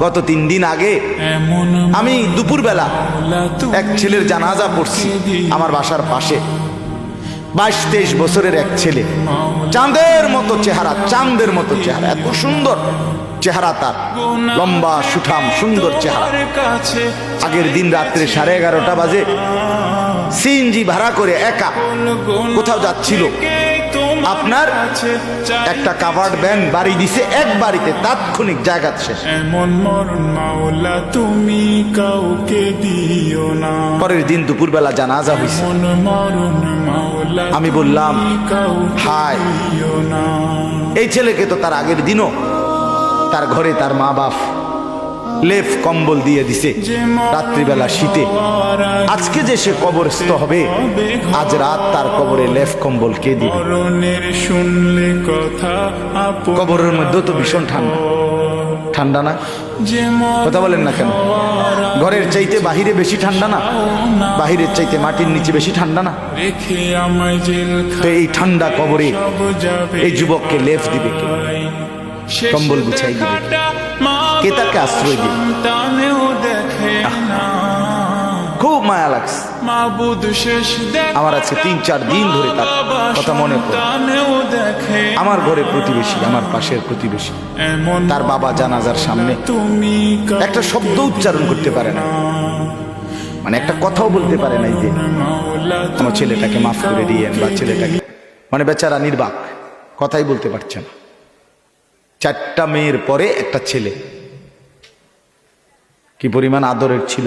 গত 3 দিন আগে আমি দুপুরবেলা এক ছেলের জানাজা পড়ছি আমার বাসার পাশে। 22-23 বছরের এক ছেলে, চাঁদের মতো চেহারা, চাঁদের মতো চেহারা, এত সুন্দর চেহারা তার, লম্বা সুঠাম সুন্দর চেহারা। আগের দিন রাত্রে 11:30 বাজে সিএনজি ভাড়া করে একা কোথাও যাচ্ছিল। আপনার একটা কাভার্ড ভ্যান বাড়ি দিছে, এক বাড়িতে তাৎক্ষণিক জায়গা শেষ। পরের দিন দুপুরবেলা জানাজা হয়েছে। আমি বললাম, হায়, এই ছেলেকে তো তার আগের দিনও তার ঘরে তার মা বাপ লেফ কম্বল দিয়ে দিছে রাত্রিবেলা শীতে। আজকে যে সে কবরস্থ হবে, আজ রাত তার কবরে লেফ কম্বল কে দিবে? কবরের মধ্যে তো ভীষণ ঠান্ডা, ঠান্ডা না? কথা বলেন না কেন? ঘরের চাইতে বাহিরে বেশি ঠান্ডা না? বাহিরের চাইতে মাটির নিচে বেশি ঠান্ডা না? তো এই ঠান্ডা কবরে এই যুবককে লেফ দিবে কে? কম্বল বিছাই দিবে কে? তাকে আশ্রয় দিবে? খুব মায়া লাগছে আমার। আজকে 3-4 দিন ধরে তার কথা মনে পড়ে। আমার ঘরে প্রতিবেশী, আমার পাশের প্রতিবেশী, তার বাবা জানাজার সামনে একটা শব্দ উচ্চারণ করতে পারে না, মানে একটা কথাও বলতে পারে না যে আমার ছেলেটাকে মাফ করে দিয়েন, বা ছেলেটাকে, মানে বেচারা নির্বাক, কথাই বলতে পারছে না। 4টা মেয়ের পরে একটা ছেলে, কি পরিমাণ আদরের ছিল।